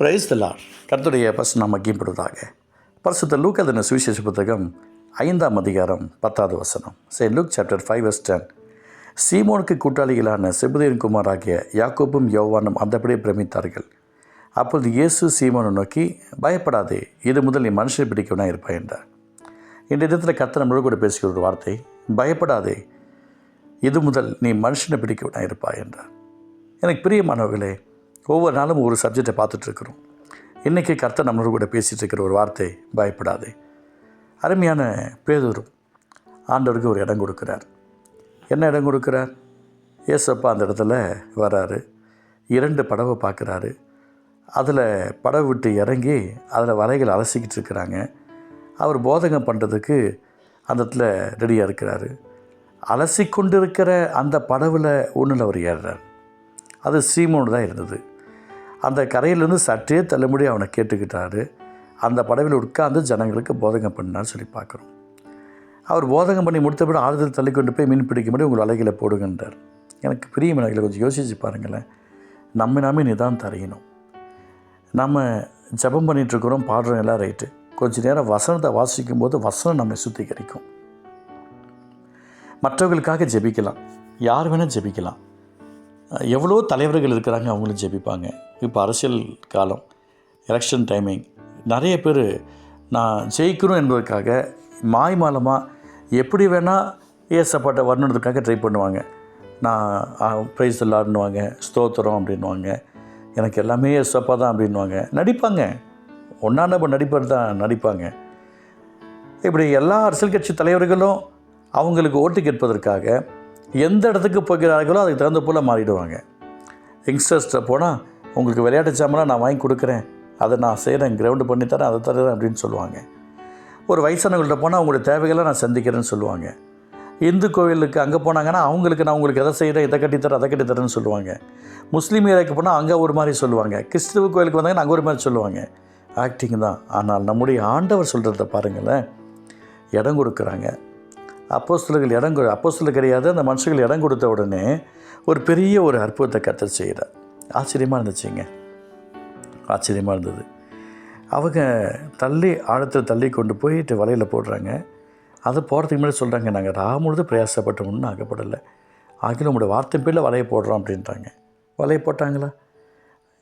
Praise the Lord. கர்த்தருடைய பரிசுத்த நாமம் மகிமைப்படுவதாக. பரிசுத்த லூக்கா எழுதின சுவிசேஷ புத்தகம் 5ஆம் அதிகாரம் 10வது வசனம். Look chapter 5:10. சீமோனுக்கு கூட்டாளிகளான செபதேயின் குமாராகிய யாக்கோபும் யோவானும் அந்தபடியே பிரமித்தார்கள். அப்பொழுது இயேசு சீமோனை நோக்கி, பயப்படாதே, இது முதல் நீ மனுஷனை பிடிக்கவனா இருப்பாய் என்றார். இந்த இடத்துல கர்த்தர் நம்மளோடு கூட பேசுகிற ஒரு வார்த்தை, பயப்படாதே, இது முதல் நீ மனுஷனை பிடிக்கவனா இருப்பாய் என்றார். எனக்கு பிரியமானவர்களே, ஒவ்வொரு நாளும் ஒரு சப்ஜெக்டை பார்த்துட்ருக்குறோம். இன்றைக்கி கர்த்தர் நம்மளோட கூட பேசிகிட்டு இருக்கிற ஒரு வார்த்தை, பயப்படாதே. அருமையான பேதுரு ஆண்டவருக்கு ஒரு இடம் கொடுக்குறார். என்ன இடம் கொடுக்குறார்? ஏசப்பா அந்த இடத்துல வராரு, 2 படவை பார்க்குறாரு. அதில் படவை விட்டு இறங்கி அதில் வலைகள் அலசிக்கிட்டு இருக்கிறாங்க. அவர் போதகம் பண்ணுறதுக்கு அந்த இடத்துல ரெடியாக இருக்கிறாரு. அலசி கொண்டு இருக்கிற அந்த படவில் ஒன்றில் அவர் ஏறுறார். அது சீமோனு தான் இருந்தது. அந்த கரையிலேருந்து சற்றே தள்ளுபடி அவனை கேட்டுக்கிட்டாரு. அந்த படவில் உட்கார்ந்து ஜனங்களுக்கு போதகம் பண்ணான்னு சொல்லி பார்க்குறோம். அவர் போதகம் பண்ணி முடித்தபடி ஆறுதல் தள்ளி கொண்டு போய் மீன் பிடிக்கும்படி உங்கள் வலைகளை போடுங்கன்றார். எனக்கு பிரியமனைகளை கொஞ்சம் யோசித்து பாருங்களேன். நாமே நிதான் தரையணும். நம்ம ஜபம் பண்ணிகிட்ருக்குறோம், பாடுறோம், எல்லாம் ரைட்டு. கொஞ்சம் நேரம் வசனத்தை வாசிக்கும் போது வசனம் நம்மை சுத்திகரிக்கும். மற்றவர்களுக்காக ஜெபிக்கலாம், யார் வேணால் ஜெபிக்கலாம். எவ்வளோ தலைவர்கள் இருக்கிறாங்க, அவங்களும் ஜெபிப்பாங்க. இப்போ அரசியல் காலம், எலெக்ஷன் டைமிங், நிறைய பேர் நான் ஜெயிக்கணும் என்பதற்காக மாய்மாலமாக எப்படி வேணால் ஏசப்பாட்டை வரணுன்றதுக்காக ட்ரை பண்ணுவாங்க. நான் ப்ரைஸ் எல்லாருன்னுவாங்க, ஸ்தோத்திரம் அப்படின்வாங்க, எனக்கு எல்லாமே ஏசப்பா தான் அப்படின்வாங்க. நடிப்பாங்க, ஒன்றான நடிப்பர் தான் நடிப்பாங்க. இப்படி எல்லா அரசியல் கட்சி தலைவர்களும் அவங்களுக்கு ஓட்டு கேட்பதற்காக எந்த இடத்துக்கு போகிறார்களோ அதுக்கு தகுந்த போல் மாறிடுவாங்க. யங்ஸ்டர்ஸ்ட்டை போனால் உங்களுக்கு விளையாட்டு சாமான் நான் வாங்கி கொடுக்குறேன், அதை நான் செய்கிறேன், கிரவுண்டு பண்ணித்தரேன், அதை தரேன் அப்படின்னு சொல்லுவாங்க. ஒரு வயசானவங்கள்ட்ட போனால் அவங்களுடைய தேவைகளை நான் சந்திக்கிறேன்னு சொல்லுவாங்க. இந்து கோவிலுக்கு அங்கே போனாங்கன்னா அவங்களுக்கு நான் உங்களுக்கு எதை செய்கிறேன், இதை கட்டித்தரேன், அதை கட்டித்தரேன்னு சொல்லுவாங்க. முஸ்லீம் ஏரியாவுக்கு போனால் அங்கே ஒரு மாதிரி சொல்லுவாங்க. கிறிஸ்துவ கோவிலுக்கு வந்தாங்கன்னா அங்கே ஒரு மாதிரி சொல்லுவாங்க. ஆக்டிங் தான். ஆனால் நம்முடைய ஆண்டவர் சொல்கிறத பாருங்களேன், இடம் கொடுக்குறாங்க. அப்போஸ்தலர்கள் அப்போஸ்தலர் கிடையாது, அந்த மனுஷர்கள் இடம் கொடுத்த உடனே ஒரு பெரிய ஒரு அற்புதத்தை கர்த்தர் செய்கிறார். ஆச்சரியமாக இருந்துச்சுங்க, ஆச்சரியமாக இருந்தது. அவங்க ஆழத்தில் தள்ளி கொண்டு போயிட்டு வலையில் போடுறாங்க. அதை போகிறதுக்கு முன்னாடி சொல்கிறாங்க, நாங்கள் ராமுழுது பிரயாசப்பட்டோம், ஒன்றும் ஆகப்படலை, ஆகிலும் உங்களோட வார்த்தை பேரில் வலையை போடுறோம் அப்படின்றாங்க. வலையை போட்டாங்களா?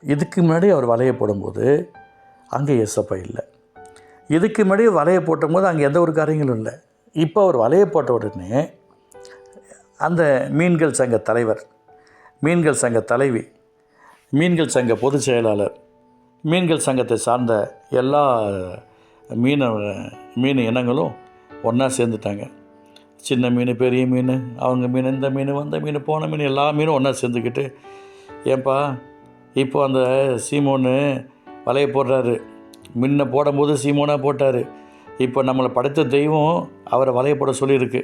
இதுக்கு முன்னாடி அவர் வலையை போடும்போது அங்கே ஏசப்பா இல்லை. இதுக்கு முன்னாடி வலையை போட்டும்போது அங்கே எந்த ஒரு காரியங்களும் இல்லை. இப்போ அவர் வலையை போட்ட உடனே அந்த மீன்கள் சங்க தலைவர், மீன்கள் சங்க தலைவி, மீன்கள் சங்க பொதுச் செயலாளர், மீன்கள் சங்கத்தை சார்ந்த எல்லா மீன் இனங்களும் ஒன்றா சேர்ந்துட்டாங்க. சின்ன மீன், பெரிய மீன், அவங்க மீன், இந்த மீன், வந்த மீன், போன மீன், எல்லா மீனும் ஒன்றா சேர்ந்துக்கிட்டு, ஏன்பா இப்போ அந்த சீமோனு வலையை போடுறாரு, முன்ன போடும்போது சீமோனாக போட்டார், இப்போ நம்மளை படைத்த தெய்வம் அவரை வலையை போட சொல்லியிருக்கு.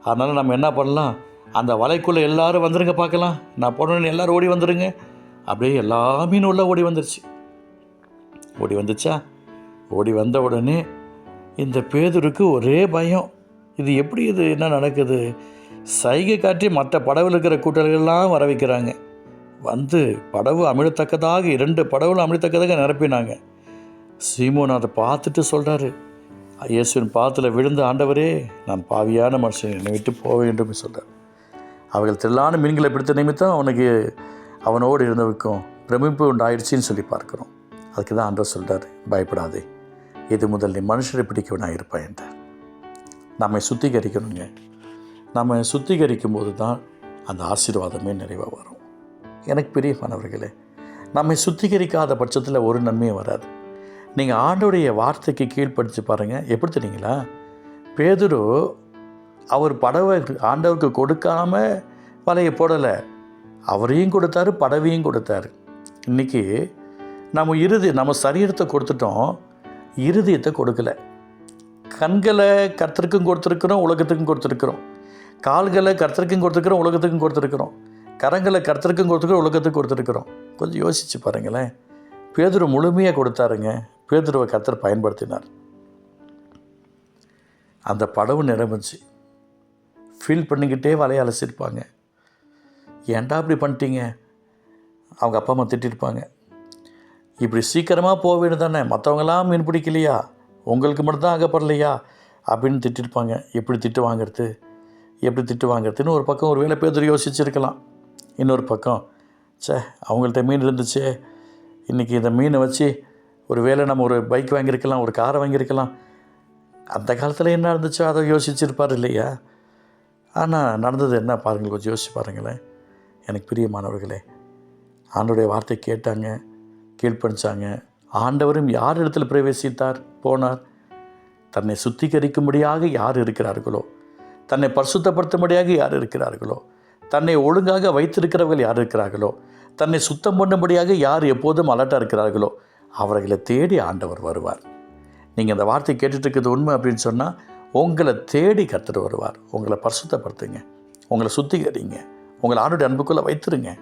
அதனால் நம்ம என்ன பண்ணலாம், அந்த வலைக்குள்ளே எல்லோரும் வந்துடுங்க பார்க்கலாம், நான் போடணுன்னு எல்லோரும் ஓடி வந்துடுங்க. அப்படியே எல்லா மீனும் உள்ள ஓடி வந்துருச்சு. ஓடி வந்துச்சா? ஓடி வந்த உடனே இந்த பேதுருக்கு ஒரே பயம். இது எப்படி, இது என்ன நடக்குது? சைகை காட்டி மற்ற படவில் இருக்கிற கூட்டாளிகள்லாம் வர வைக்கிறாங்க. வந்து படவு அமிழத்தக்கதாக 2 படவுல அமிழத்தக்கதாக நிரப்பினாங்க. சீமோன் அதை பார்த்துட்டு சொல்கிறாரு, இயேசுவின் பாதத்தில் விழுந்த, ஆண்டவரே, நான் பாவியான மனுஷன், என்னை விட்டு போக வேண்டும் சொல்கிறார். அவர்கள் திரளான மீன்களை பிடித்த நிமித்தம் அவனுக்கு அவனோடு இருந்தவருக்கும் பிரமிப்பு உண்டாயிடுச்சின்னு சொல்லி பார்க்குறோம். அதுக்கு தான் ஆண்டவர் சொல்கிறார், பயப்படாதே, இது முதல் நீ மனுஷரை பிடிக்கவனாக இருப்பாய் என்றார். நம்மை சுத்திகரிக்கணுங்க. நம்ம சுத்திகரிக்கும் போது தான் அந்த ஆசீர்வாதமே நிறைவாக வரும். எனக்கு பிரியமானவர்களே, நம்மை சுத்திகரிக்காத பட்சத்தில் ஒரு நன்மையும் வராது. நீங்கள் ஆண்டோடைய வார்த்தைக்கு கீழ்ப்படுத்தி பாருங்கள். எப்படி தெரியுங்களா? பேதுரு அவர் படவை ஆண்டவருக்கு கொடுக்காம வலையை போடலை, அவரையும் கொடுத்தாரு, படவையும் கொடுத்தாரு. இன்றைக்கி நம்ம சரீரத்தை கொடுத்துட்டோம், இருதயத்தை கொடுக்கலை. கண்களை கர்த்தருக்கும் கொடுத்துருக்குறோம், உலகத்துக்கும் கொடுத்துருக்குறோம். கால்களை கர்த்தருக்கும் கொடுத்துருக்குறோம், உலகத்துக்கும் கொடுத்துருக்குறோம். கரங்களை கர்த்தருக்கும் கொடுத்துருக்குறோம், உலகத்துக்கும் கொடுத்துருக்குறோம். கொஞ்சம் யோசித்து பாருங்களேன். பேதுரு முழுமையாக கொடுத்தாருங்க. பேதுருவை கர்த்தர் பயன்படுத்தினார். அந்த படவு நிரம்பிச்சு ஃபீல் பண்ணிக்கிட்டே வலையை அலசிருப்பாங்க. ஏன்டா இப்படி பண்ணிட்டீங்க? அவங்க அப்பா அம்மா திட்டிருப்பாங்க. இப்படி சீக்கிரமாக போக வேண்டியது தானே, மற்றவங்களாம் மீன் பிடிக்கலையா, உங்களுக்கு மட்டும்தான் அகப்படலையா அப்படின்னு திட்டிருப்பாங்க. எப்படி திட்டு வாங்குறதுன்னு ஒரு பக்கம் ஒரு வேளை பேதுரு யோசிச்சுருக்கலாம். இன்னொரு பக்கம் அவங்கள்ட்ட மீன் இருந்துச்சே, இன்றைக்கி இந்த மீனை வச்சு ஒரு வேளை நம்ம ஒரு பைக் வாங்கியிருக்கலாம், ஒரு காரை வாங்கியிருக்கலாம். அந்த காலத்தில் என்ன இருந்துச்சோ அதை யோசிச்சிருப்பார் இல்லையா? ஆனால் நடந்தது என்ன பாருங்கள், கொஞ்சம் யோசிச்சு பாருங்களேன். எனக்கு பிரியமானவர்களே, ஆண்டவருடைய வார்த்தை கேட்டாங்க, கீழ்ப்படிச்சாங்க. ஆண்டவரும் யார் இடத்துல பிரவேசித்தார், போனார்? தன்னை சுத்திகரிக்கும்படியாக யார் இருக்கிறார்களோ, தன்னை பரிசுத்தப்படுத்தும்படியாக யார் இருக்கிறார்களோ, தன்னை ஒழுங்காக வைத்திருக்கிறவர்கள் யார் இருக்கிறார்களோ, தன்னை சுத்தம் பண்ணும்படியாக யார் எப்போதும் அலர்ட்டாக இருக்கிறார்களோ அவர்களை தேடி ஆண்டவர் வருவார். நீங்கள் அந்த வார்த்தை கேட்டுட்டு இருக்கிறது உண்மை அப்படின்னு சொன்னால் உங்களை தேடி கர்த்தர் வருவார். உங்களை பரிசுத்தப்படுத்துங்க, உங்களை சுத்திகரிங்க, உங்களை ஆண்டவருடைய அன்புக்குள்ளே வைத்துருங்க.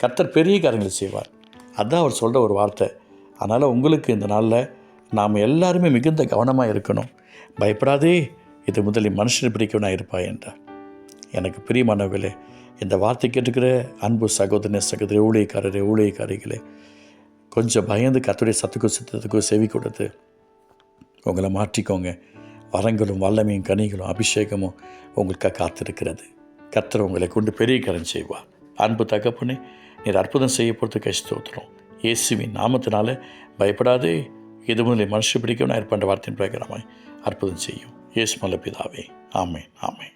கர்த்தர் பெரிய காரியங்களை செய்வார். அதுதான் அவர் சொல்கிற ஒரு வார்த்தை. அதனால் உங்களுக்கு இந்த நாளில் நாம் எல்லாருமே மிகுந்த கவனமாக இருக்கணும். பயப்படாதே, இது முதலில் மனுஷனை பிடிக்கவனாக இருப்பாய் என்றார். எனக்கு பிரியமானவர்களே, இந்த வார்த்தை கேட்டுக்கிற அன்பு சகோதரி ஊழியக்காரிகளே, கொஞ்சம் பயந்து கர்த்தருடைய சத்துக்கும் சித்தத்துக்கும் செவி கொடுத்து உங்களை மாற்றிக்கோங்க. வரங்களும் வல்லமையும் கனிகளும் அபிஷேகமும் உங்களுக்காக காத்திருக்கிறது. கர்த்தர் உங்களை கொண்டு பெரிய காரியம் செய்வார். அன்பு தகப்பனே, நீர் அற்புதம் செய்ய பொறுத்து ஸ்தோத்திரம். இயேசுவின் நாமத்தினால பயப்படாதே, இது முதலில் மனுஷ பிடிக்கும் நான் இருப்பேன் வார்த்தையின் பிரகாரமாய் அற்புதம் செய்யும். இயேசு நல்ல பிதாவே. ஆமென், ஆமென்.